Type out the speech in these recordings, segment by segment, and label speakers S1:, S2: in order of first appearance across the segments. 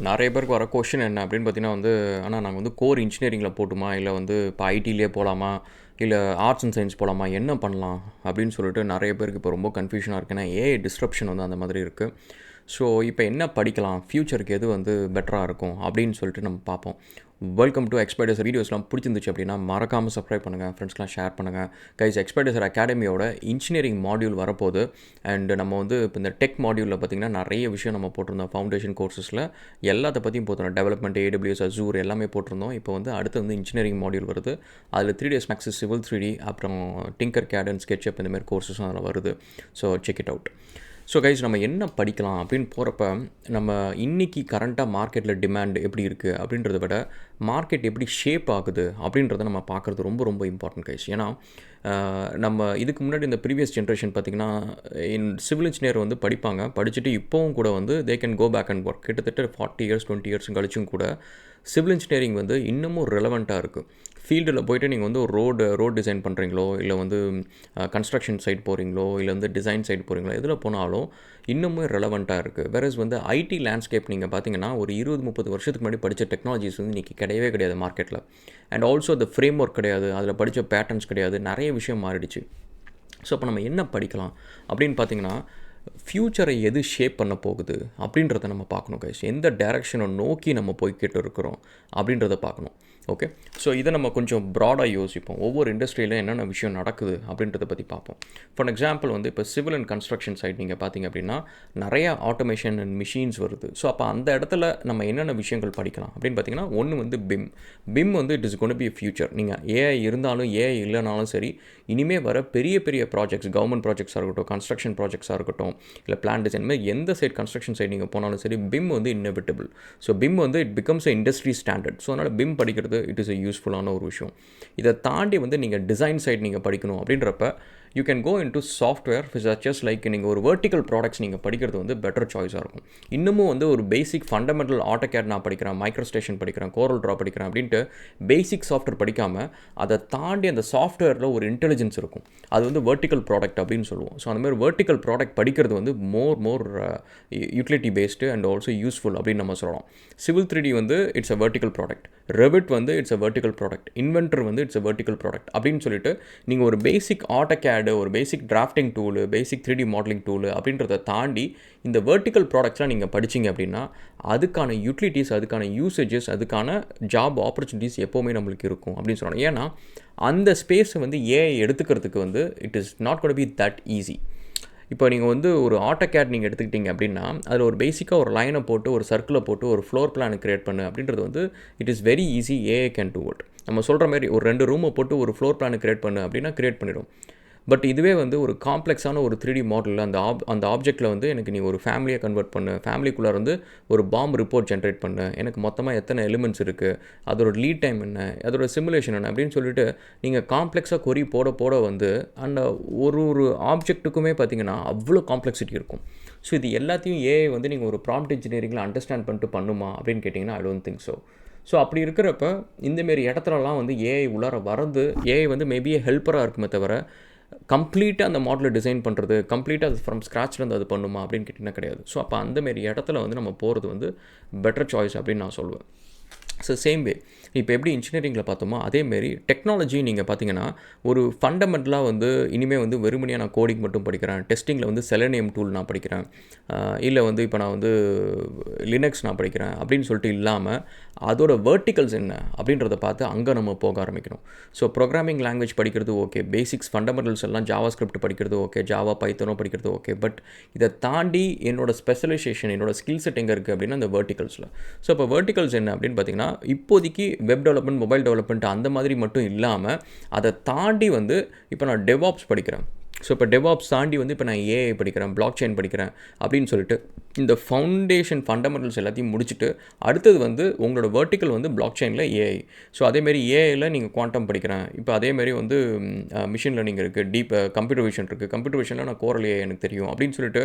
S1: இப்போ நிறைய பேருக்கு வர கொஷின் என்ன அப்படின்னு பார்த்தீங்கன்னா வந்து, ஆனால் நாங்கள் வந்து கோர் இன்ஜினியரிங்கில் போட்டுமா, இல்லை வந்து இப்போ ஐடியிலே போகலாமா, இல்லை ஆர்ட்ஸ் அண்ட் சயின்ஸ் போகலாமா, என்ன பண்ணலாம் அப்படின்னு சொல்லிட்டு நிறைய பேருக்கு இப்போ ரொம்ப கன்ஃபியூஷனாக இருக்குது. ஏன்னா ஏஐ டிஸ்ரப்ஷன் வந்து அந்த மாதிரி இருக்குது. ஸோ இப்போ என்ன படிக்கலாம், ஃப்யூச்சருக்கு எது வந்து பெட்டராக இருக்கும் அப்படின்னு சொல்லிட்டு நம்ம பார்ப்போம். Welcome to Expertiser. வீடியோஸ்லாம் பிடிச்சிருந்துச்சு அப்படின்னா மறக்காமல் சப்ஸ்கிரைப் பண்ணுங்கள், ஃப்ரெண்ட்ஸ்லாம் ஷேர் பண்ணுங்கள். கைஸ், எக்ஸ்பர்டைசர் அகாடமியோட இன்ஜினியரிங் மாடியூல் வரப்போகுது. அண்ட் நம்ம வந்து இப்போ இந்த டெக் மாடியூலில் பார்த்திங்கன்னா நிறைய விஷயம் நம்ம போட்டிருந்தோம். ஃபவுண்டேஷன் கோர்சஸில் எல்லாத்த பற்றியும் போட்டிருந்தோம். டெவலப்மெண்ட், AWS, Azure எல்லாமே போட்டிருந்தோம். இப்போ வந்து அடுத்து வந்து இன்ஜினியரிங் மாடியூல் வருது. அதில் 3ds Max, Civil 3D, அப்புறம் Tinkercad and SketchUp இந்த மாதிரி கோர்சஸும் அதில் வருது. So check it out. So guys, நம்ம என்ன படிக்கலாம் அப்படின்னு போகிறப்ப, நம்ம இன்றைக்கி கரண்ட்டாக மார்க்கெட்டில் டிமாண்ட் எப்படி இருக்குது அப்படின்றத விட மார்க்கெட் எப்படி ஷேப் ஆகுது அப்படின்றத நம்ம பார்க்குறது ரொம்ப ரொம்ப இம்பார்ட்டன்ட் கைஸ். ஏன்னா நம்ம இதுக்கு முன்னாடி இந்த ப்ரீவியஸ் ஜென்ரேஷன் பார்த்திங்கன்னா சிவில் இன்ஜினியர் வந்து படிச்சுட்டு இப்போவும் கூட வந்து they can go back and work. கிட்டத்தட்ட 40 years 20 years கழிச்சும் கூட சிவில் இன்ஜினியரிங் வந்து இன்னமும் ரெலவெண்ட்டாக இருக்குது. ஃபீல்டில் போய்ட்டு நீங்கள் வந்து ஒரு ரோட் டிசைன் பண்ணுறீங்களோ, இல்லை வந்து கன்ஸ்ட்ரக்ஷன் சைட் போகிறீங்களோ, இல்லை வந்து டிசைன் சைட் போகிறீங்களோ, எதில் போனாலும் இன்னமும் ரெலவெண்ட்டாக இருக்குது. வேறஸ் வந்து ஐடி லேண்ட்ஸ்கேப் நீங்கள் பார்த்தீங்கன்னா ஒரு 20-30 வருஷத்துக்கு முன்னாடி படித்த டெக்னாலஜிஸ் வந்து இன்றைக்கி கிடையவே கிடையாது மார்க்கெட்டில். அண்ட் ஆல்சோ அந்த ஃப்ரேம் ஒர்க் கிடையாது, அதில் படித்த பேட்டர்ன்ஸ் கிடையாது, நிறைய விஷயம் மாறிடுச்சு. ஸோ அப்போ நம்ம என்ன படிக்கலாம் அப்படின்னு பார்த்தீங்கன்னா, ஃப்யூச்சரை எது ஷேப் பண்ண போகுது அப்படின்றத நம்ம பார்க்கணும் கைஸ். எந்த டைரக்ஷனை நோக்கி நம்ம போய்கிட்டு இருக்கிறோம் அப்படின்றத பார்க்கணும். ஓகே, ஸோ இதை நம்ம கொஞ்சம் ப்ராடாக யோசிப்போம். ஒவ்வொரு இண்டஸ்ட்ரியில் என்னென்ன விஷயம் நடக்குது அப்படின்றத பற்றி பார்ப்போம். ஃபார் எக்ஸாம்பிள் வந்து இப்போ சிவில் அண்ட் கன்ஸ்ட்ரக்ஷன் சைட் நீங்கள் பார்த்தீங்க அப்படின்னா நிறையா ஆட்டோமேஷன் அண்ட் மிஷின்ஸ் வருது. ஸோ அப்போ அந்த இடத்துல நம்ம என்னென்ன விஷயங்கள் படிக்கலாம் அப்படின்னு பார்த்தீங்கன்னா, ஒன்று வந்து பிம் வந்து it is gonna B future. நீங்கள் ஏஐ இருந்தாலும் ஏஐ இல்லைனாலும் சரி, இனிமேல் வர பெரிய பெரிய ப்ராஜெக்ட்ஸ், கவர்மெண்ட் ப்ராஜெக்ட்ஸாக இருக்கட்டும், கன்ஸ்ட்ரக்ஷன் ப்ராஜெக்ட்ஸாக இருக்கட்டும், இல்லை பிளான் டிசைன், எந்த சைட் கன்ஸ்ட்ரக்ஷன் சைட் நீங்கள் போனாலும் சரி, பிம் வந்து இன்னெவிட்டபிள். ஸோ பிம் வந்து it becomes a industry standard. So அதனால் பிம் படிக்கிறது இட் இஸ் a யூஸ்ஃபுல்லான ஒரு விஷயம். இதை தாண்டி வந்து நீங்கள் டிசைன் சைட் நீங்கள் படிக்கணும் அப்படின்றப்ப you can go in to software just like நீங்கள் ஒரு வெர்டிக்கல் ப்ராடக்ட்ஸ் நீங்கள் படிக்கிறது வந்து பெட்டர் சாய்ஸாக இருக்கும். இன்னமும் வந்து ஒரு பேசிக் ஃபண்டமெண்டல் ஆட்டோகேட் நான் படிக்கிறேன், மைக்ரோ ஸ்டேஷன் படிக்கிறேன், கோரல் ட்ரா படிக்கிறேன் அப்படின்ட்டு பேசிக் சாஃப்ட்வேர் படிக்காமல் அதை தாண்டி அந்த சாஃப்ட்வேரில் ஒரு இன்டெலிஜென்ஸ் இருக்கும். அது வந்து வெர்டிக்கல் ப்ராடக்ட் அப்படின்னு சொல்லுவோம். ஸோ அந்த மாதிரி வெர்டிக்கல் ப்ராடக்ட் படிக்கிறது வந்து more utility based and also useful அப்படின்னு நம்ம சொல்லலாம். சிவில் 3D வந்து it's a vertical product, Revit வந்து it's a vertical product, Inventor வந்து இட்ஸ் அ வெர்டிக்கல் ப்ராடக்ட் அப்படின்னு சொல்லிட்டு நீங்கள் ஒரு பேசிக் ஆட்டோகேட், ஒரு basic drafting tool, basic 3D modelling tool அப்படின்றத தாண்டி இந்த வெர்டிக்கல் ப்ராடக்ட்ஸ்லாம் நீங்கள் படிச்சிங்க அப்படின்னா அதுக்கான யூட்டிலிட்டிஸ், அதுக்கான யூசேஜஸ், அதுக்கான ஜாப் ஆப்பர்ச்சுனிட்டிஸ் எப்போவுமே நம்மளுக்கு இருக்கும் அப்படின்னு சொல்லணும். ஏன்னா அந்த ஸ்பேஸை வந்து ஏஐ எடுத்துக்கிறதுக்கு வந்து it is not gotta be that easy. இப்போ நீங்கள் வந்து ஒரு ஆட்டோகேட் நீங்கள் எடுத்துக்கிட்டீங்க அப்படின்னா அதில் ஒரு பேசிக்காக ஒரு லைனை போட்டு, ஒரு சர்க்கிளை போட்டு, ஒரு ஃப்ளோர் பிளானை க்ரியேட் பண்ணு அப்படின்றது வந்து it is very easy. AI can do it. நம்ம சொல்கிற மாதிரி ஒரு 2 ரூமை போட்டு ஒரு ஃப்ளோர் பிளானை க்ரியேட் பண்ணு அப்படின்னா க்ரியேட் பண்ணிடும். பட் இதுவே வந்து ஒரு காம்ப்ளெக்ஸான ஒரு 3D மாடலில் அந்த ஆப்ஜெக்ட்டில் வந்து எனக்கு நீ ஒரு ஃபேமிலியை கன்வெர்ட் பண்ணு, ஃபேமிலிக்குள்ளே இருந்து ஒரு பாம்பு ரிப்போர்ட் ஜென்ரேட் பண்ணு, எனக்கு மொத்தமாக எத்தனை எலிமெண்ட்ஸ் இருக்குது, அதோட லீட் டைம் என்ன, அதோட சிமுலேஷன் என்ன அப்படின்னு சொல்லிட்டு நீங்கள் காம்ப்ளெக்ஸாக கொரி போட வந்து அந்த ஒரு ஆப்ஜெக்ட்டுக்குமே பார்த்தீங்கன்னா அவ்வளோ காம்ப்ளெக்சிட்டி இருக்கும். ஸோ இது எல்லாத்தையும் ஏஐ வந்து நீங்கள் ஒரு ப்ராம்ப்ட் இன்ஜினியரிங்கில் அண்டர்ஸ்டாண்ட் பண்ணிட்டு பண்ணுமா அப்படின்னு கேட்டிங்கன்னா I don't think so. So அப்படி இருக்கிறப்ப இந்தமாரி இடத்துலலாம் வந்து ஏஐ உள்ளார வரது, ஏஐ வந்து மேபி ஹெல்ப்பராக இருக்குமே தவிர கம்ப்ளீட்டாக அந்த மாடலை டிசைன் பண்ணுறது, கம்ப்ளீட்டாக அது ஃப்ரம் ஸ்க்ராட்ச்லேருந்து அது பண்ணுமா அப்படின்னு கேட்டிங்கன்னா கிடையாது. ஸோ அப்போ அந்தமாரி இடத்துல வந்து நம்ம போகிறது வந்து பெட்டர் சாய்ஸ் அப்படின்னு நான் சொல்லுவேன். ஸோ சேம் வே இப்போ எப்படி இன்ஜினியரிங்கில் பார்த்தோமோ அதேமாரி டெக்னாலஜி நீங்கள் பார்த்தீங்கன்னா ஒரு ஃபண்டமெண்டலாக வந்து இனிமேல் வந்து வெறுமனையாக நான் கோடிங் மட்டும் படிக்கிறேன், டெஸ்டிங்கில் வந்து செலனியம் டூல் நான் படிக்கிறேன், இல்லை வந்து இப்போ நான் வந்து லினக்ஸ் நான் படிக்கிறேன் அப்படின்னு சொல்லிட்டு இல்லாமல் அதோட வெர்டிகல்ஸ் என்ன அப்படின்றத பார்த்து அங்கே நம்ம போக ஆரம்பிக்கணும். ஸோ ப்ரோக்ராமிங் லாங்குவேஜ் படிக்கிறது ஓகே, பேசிக்ஸ் ஃபண்டமெண்டல்ஸ் எல்லாம் ஜாவா ஸ்கிரிப்ட் படிக்கிறது ஓகே, ஜாவா பைத்தனோ படிக்கிறது ஓகே. பட் இதை தாண்டி என்னோட ஸ்பெஷலைசேஷன், என்னோட ஸ்கில் செட் எங்கே இருக்குது அப்படின்னா அந்த வெர்டிகல்ஸில். ஸோ இப்போ வெர்டிகல்ஸ் என்ன அப்படின்னு பார்த்தீங்கன்னா இப்போதைக்கு வெப் டெவலப்மெண்ட், மொபைல் டெவலப்மெண்ட் அந்த மாதிரி மட்டும் இல்லாமல் அதை தாண்டி வந்து இப்போ நான் டெவாப்ஸ் படிக்கிறேன். ஸோ இப்போ டெவாப்ஸ் தாண்டி வந்து இப்போ நான் ஏஐ படிக்கிறேன், பிளாக் செயின் படிக்கிறேன் அப்படின்னு சொல்லிட்டு இந்த ஃபவுண்டேஷன் ஃபண்டமெண்டல்ஸ் எல்லாத்தையும் முடிச்சுட்டு அடுத்தது வந்து உங்களோட வெர்டிக்கல் வந்து பிளாக் செயினில் ஏஐ. ஸோ அதேமாரி ஏஐயில் நீங்கள் குவாண்டம் படிக்கிறேன், இப்போ அதேமாரி வந்து மிஷின் லேர்னிங் இருக்குது, டீப் கம்ப்யூட்டர் விஷன் இருக்குது, கம்ப்யூட்டர் விஷனில் நான் கோரல் ஏஐ எனக்கு தெரியும் அப்படின்னு சொல்லிட்டு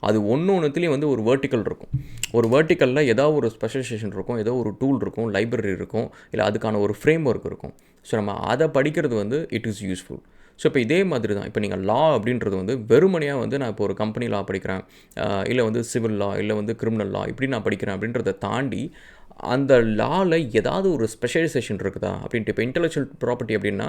S1: அது ஒன்றுத்துலேயும் வந்து ஒரு வெர்டிக்கல் இருக்கும். ஒரு வெர்டிக்கலில் ஏதாவது ஒரு ஸ்பெஷலைசேஷன் இருக்கும், ஏதோ ஒரு டூல் இருக்கும், லைப்ரரி இருக்கும், இல்லை அதுக்கான ஒரு ஃப்ரேம் ஒர்க் இருக்கும். ஸோ நம்ம அதை படிக்கிறது வந்து இட் இஸ் யூஸ்ஃபுல். ஸோ இப்போ இதே மாதிரி தான் இப்போ நீங்கள் லா அப்படின்றது வந்து வெறுமனையாக வந்து நான் இப்போ ஒரு கம்பெனி லா படிக்கிறேன், இல்லை வந்து சிவில் லா, இல்லை வந்து கிரிமினல் லா இப்படி நான் படிக்கிறேன் அப்படின்றத தாண்டி அந்த லாவில் ஏதாவது ஒரு ஸ்பெஷலைசேஷன் இருக்குதா அப்படின்ட்டு. இப்போ இன்டெலெக்சுவல் ப்ராப்பர்ட்டி அப்படின்னா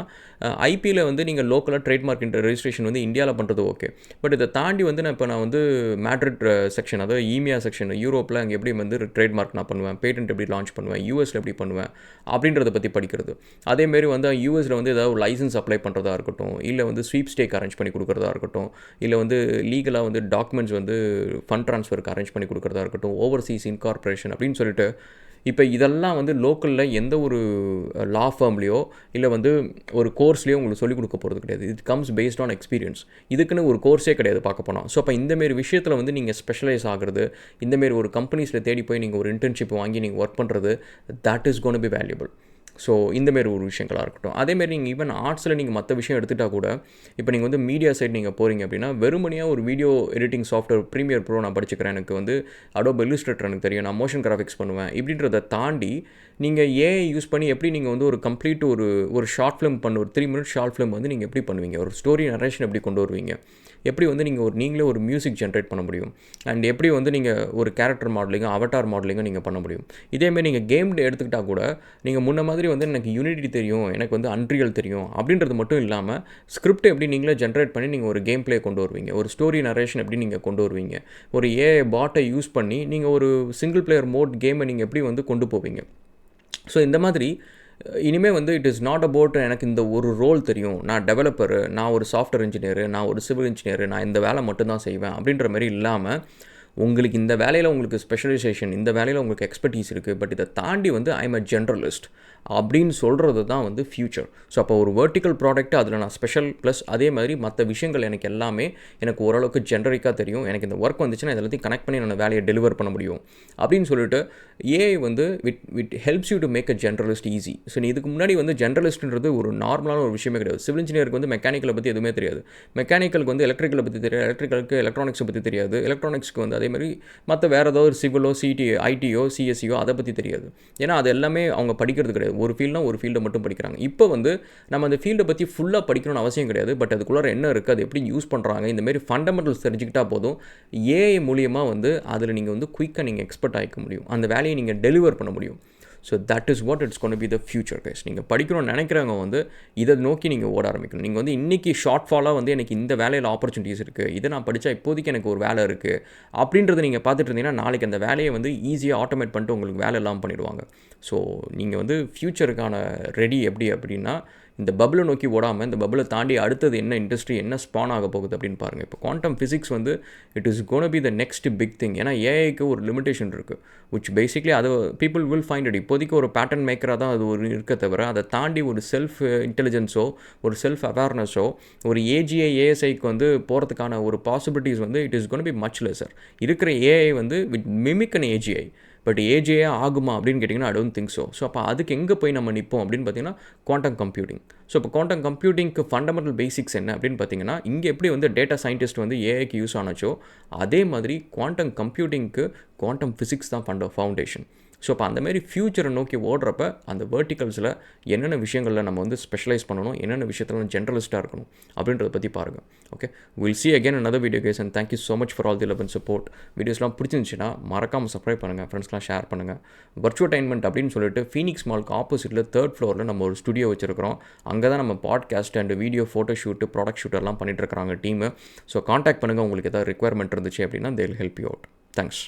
S1: ஐபியில் வந்து நீங்கள் லோக்கலாக ட்ரேட்மார்க் ரெஜிஸ்ட்ரேஷன் வந்து இந்தியாவில் பண்ணுறது ஓகே. பட் இதை தாண்டி வந்து நான் வந்து மேட்ரிட் செக்ஷன், அதாவது ஈமியா செக்ஷன், யூரோப்பில் அங்கே எப்படி வந்து ட்ரேட்மார்க் நான் பண்ணுவேன், பேட்டன்ட் எப்படி லான்ச் பண்ணுவேன், யூஎஸில் எப்படி பண்ணுவேன் அப்படின்றத பற்றி படிக்கிறது. அதேமாரி வந்து யூஎஸில் வந்து ஏதாவது ஒரு லைசன்ஸ் அப்ளை பண்ணுறதா இருக்கட்டும், இல்லை வந்து ஸ்வீப் ஸ்டேக் அரேஞ்ச் பண்ணி கொடுக்குறதா இருக்கட்டும், இல்லை வந்து லீகலாக வந்து டாக்குமெண்ட்ஸ் வந்து ஃபண்ட் ட்ரான்ஸ்ஃபருக்கு அரேஞ்ச் பண்ணி கொடுக்குறதா இருக்கட்டும், ஓவர்சீஸ் இன்கார்பரேஷன் அப்படின்னு சொல்லிட்டு இப்போ இதெல்லாம் வந்து லோக்கலில் எந்த ஒரு லா ஃபார்ம்லேயோ இல்லை வந்து ஒரு கோர்ஸ்லேயோ உங்களுக்கு சொல்லிக் கொடுக்க போகிறது கிடையாது. It comes based on experience. இதுக்குன்னு ஒரு கோர்ஸே கிடையாது பார்க்க போனால். ஸோ அப்போ இந்தமாரி விஷயத்தில் வந்து நீங்கள் ஸ்பெஷலைஸ் ஆகிறது, இந்தமாரி ஒரு கம்பெனிஸில் தேடி போய் நீங்கள் ஒரு இன்டர்ன்ஷிப் வாங்கி நீங்கள் ஒர்க் பண்ணுறது, that is gonna B valuable. So இந்தமாரி ஒரு விஷயங்களாக இருக்கட்டும். அதேமாரி நீங்கள் ஈவன் ஆர்ட்ஸில் நீங்கள் மற்ற விஷயம் எடுத்துகிட்டா கூட, இப்போ நீங்கள் வந்து மீடியா சைட் நீங்கள் போகிறீங்க அப்படின்னா, வெறுமனையாக ஒரு video editing software Premiere Pro நான் படிச்சுக்கிறேன், எனக்கு வந்து அடோப் இல்லுஸ்ட்ரேட்டர் எனக்கு தெரியும், நான் மோஷன் கிராஃபிக்ஸ் பண்ணுவேன் இப்படின்றத தாண்டி நீங்கள் ஏஐ யூஸ் பண்ணி எப்படி நீங்கள் வந்து ஒரு கம்ப்ளீட் ஒரு ஷார்ட் ஃபிலிம் ஒரு 3 minute ஷார்ட் ஃபிலிம் வந்து நீங்கள் எப்படி பண்ணுவீங்க, ஒரு ஸ்டோரி நரேஷன் எப்படி கொண்டு வருவீங்க, எப்படி வந்து நீங்கள் நீங்களே ஒரு மியூசிக் ஜென்ரேட் பண்ண முடியும், அண்ட் எப்படி வந்து நீங்கள் ஒரு கேரக்டர் மாடலிங்கும் அவட்டார் மாடலிங்கும் நீங்கள் பண்ண முடியும். இதேமாரி நீங்கள் கேம் எடுத்துக்கிட்டால் கூட நீங்கள் முன்ன மாதிரி வந்து எனக்கு யூனிட்டி தெரியும், எனக்கு வந்து அன்ரியல் தெரியும் அப்படின்றது மட்டும் இல்லாமல் ஸ்கிரிப்ட் எப்படி நீங்களே ஜென்ரேட் பண்ணி நீங்கள் ஒரு கேம் பிளே கொண்டு வருவீங்க, ஒரு ஸ்டோரி நரேஷன் எப்படி நீங்கள் கொண்டு வருவீங்க, ஒரு ஏஐ பாட்டை யூஸ் பண்ணி நீங்கள் ஒரு சிங்கிள் பிளேயர் மோட் கேமை நீங்கள் எப்படி வந்து கொண்டு போவீங்க. ஸோ இந்த மாதிரி இனிமேல் வந்து இட் இஸ் நாட் அபவுட் எனக்கு இந்த ஒரு ரோல் தெரியும், நான் டெவலப்பரு, நான் ஒரு சாஃப்ட்வேர் இன்ஜினியரு, நான் ஒரு சிவில் இன்ஜினியரு, நான் இந்த வேலை மட்டும்தான் செய்வேன் அப்படின்ற மாதிரி இல்லாமல், உங்களுக்கு இந்த வேலையில் உங்களுக்கு ஸ்பெஷலைசேஷன், இந்த வேலையில் உங்களுக்கு எக்ஸ்பர்டீஸ் இருக்குது, பட் இதை தாண்டி வந்து ஐ எம் அ ஜென்ரலிஸ்ட் அப்படின்னு சொல்கிறது தான் வந்து ஃப்யூச்சர். ஸோ அப்போ ஒரு வெர்டிக்கல் ப்ராடக்ட் அதில் நான் ஸ்பெஷல் ப்ளஸ் அதே மாதிரி மற்ற விஷயங்கள் எனக்கு எல்லாமே எனக்கு ஓரளவுக்கு ஜென்ரிக்காக தெரியும், எனக்கு இந்த ஒர்க் வந்துச்சுன்னா இதெல்லாத்தையும் கனெக்ட் பண்ணி நான் வேலையை டெலிவர் பண்ண முடியும் அப்படின்னு சொல்லிட்டு ஏஐ வந்து it helps you to make a generalist easy. So நீ இதுக்கு முன்னாடி வந்து ஜென்ரலிஸ்ட்ன்றது ஒரு நார்மலான ஒரு விஷயமே கிடையாது. சிவில் இன்ஜினியருக்கு வந்து மெக்கானிக்கலை பற்றி எதுவுமே தெரியாது, மெக்கானிக்கலுக்கு வந்து எலக்ட்ரிக்கலை பற்றி தெரியாது, எலக்ட்ரிக்கலுக்கு எலக்ட்ரானிக்ஸை பற்றி தெரியாது, எலக்ட்ரானிக்ஸ்க்கு வந்து அதேமாதிரி மற்ற வேறு ஏதாவது ஒரு சிவிலோ ஐடியோ சிஎஸ்சியோ அதை பற்றி தெரியாது. ஏன்னா அது எல்லாமே அவங்க படிக்கிறது கிடையாது, ஒரு ஃபீல்ட்னா ஒரு ஃபீல்டை மட்டும் படிக்கிறாங்க. இப்போ வந்து நம்ம அந்த ஃபீல்டை பற்றி ஃபுல்லாக படிக்கணும்னு அவசியம் கிடையாது, பட் அதுக்குள்ளே என்ன இருக்குது, அது எப்படி யூஸ் பண்ணுறாங்க, இந்தமாரி ஃபண்டமெண்டல்ஸ் தெரிஞ்சுக்கிட்டால் போதும். ஏஐ மூலியமாக வந்து அதில் நீங்கள் வந்து குயிக்காக நீங்கள் எக்ஸ்பர்ட் ஆகிக்க முடியும், அந்த வேலையை நீங்கள் டெலிவர் பண்ண முடியும். So that is what it's gonna be the future guys. நீங்கள் படிக்கணும்னு நினைக்கிறவங்க வந்து இதை நோக்கி நீங்கள் ஓட ஆரம்பிக்கணும். நீங்கள் வந்து இன்றைக்கி ஷார்ட் ஃபாலாக வந்து எனக்கு இந்த வேலையில் ஆப்பர்ச்சுனிட்டிஸ் இருக்குது, இதை நான் படித்தா இப்போதைக்கு எனக்கு ஒரு வேலை இருக்குது அப்படின்றத நீங்கள் பார்த்துட்டு இருந்தீங்கன்னா நாளைக்கு அந்த வேலையை வந்து ஈஸியாக ஆட்டோமேட் பண்ணிட்டு உங்களுக்கு வேலை எல்லாம் பண்ணிடுவாங்க. ஸோ நீங்கள் வந்து ஃப்யூச்சருக்கான ரெடி எப்படி அப்படின்னா, இந்த பபிளை நோக்கி ஓடாமல் இந்த பபிளை தாண்டி அடுத்தது என்ன இண்டஸ்ட்ரி என்ன ஸ்பான் ஆக போகுது அப்படின்னு பாருங்கள். இப்போ குவாண்டம் ஃபிசிக்ஸ் வந்து it is gonna be the next big thing. ஏன்னா ஏஐக்கு ஒரு லிமிடேஷன் இருக்குது, விச் பேசிக்லி அது பீப்புள் வில் ஃபைண்ட் இட். இப்போதைக்கு ஒரு பேட்டர்ன் மேக்கராக தான் அது ஒரு இருக்க தவிர, அதை தாண்டி ஒரு செல்ஃப் இன்டெலிஜென்ஸோ ஒரு செல்ஃப் அவேர்னஸோ ஒரு ஏஜிஐ ஏஎஸ்ஐக்கு வந்து போகிறதுக்கான ஒரு பாசிபிலிட்டிஸ் வந்து it is gonna be much lesser. இருக்கிற ஏஐ வந்து with mimic an AGI, but ஏஜே ஆகுமா அப்படின்னு கேட்டிங்கன்னா I don't think so. So அப்போ அதுக்கு எங்கே போய் நம்ம நிற்போம் அப்படின்னு பார்த்தீங்கன்னா குவாண்டம் கம்ப்யூட்டிங். ஸோ இப்போ குவாண்டம் கம்ப்யூட்டிங்க்கு ஃபண்டமெண்டல் பேசிக்ஸ் என்ன அப்படின்னு பார்த்தீங்கன்னா, இங்கே எப்படி வந்து டேட்டா சயின்டிஸ்ட் வந்து ஏஐக்கு யூஸ் ஆனாச்சோ அதே மாதிரி குவாண்டம் கம்ப்யூட்டிங்க்கு குவாண்டம் ஃபிசிக்ஸ் தான் ஃபவுண்டேஷன். ஸோ அப்போ அந்தமாரி ஃப்யூச்சரை நோக்கி ஓடுறப்ப அந்த வெர்டிகல்ஸில் என்னென்ன விஷயங்களில் நம்ம வந்து ஸ்பெஷலைஸ் பண்ணணும், என்னென்ன விஷயத்தில் ஜென்ரலிஸ்ட்டாக இருக்கணும் அப்படின்றத பற்றி பாருங்கள். Okay, will see again another video guys, and thank you so much for all the love and support. வீடியோஸ்லாம் பிடிச்சிருந்துச்சுன்னா மறக்காமல் சப்ஸ்கிரைப் பண்ணுங்கள், ஃப்ரெண்ட்ஸ்லாம் ஷேர் பண்ணுங்கள். வர்ச்சுவடைன்மெண்ட் அப்படின்னு சொல்லிட்டு ஃபீனிக்ஸ் மாலுக்கு ஆப்போசிட்டில் 3rd floor நம்ம ஒரு ஸ்டுடியோ வச்சுருக்கிறோம். அங்கே தான் நம்ம podcast and video photo shoot product ஷூட்டர்லாம் பண்ணிகிட்டு இருக்கிறாங்க டீமு. ஸோ காண்டாக்ட் பண்ணுங்கள், உங்களுக்கு ஏதாவது ரெக்குவயர்மெண்ட் இருந்துச்சு அப்படின்னா they will help you out. Thanks.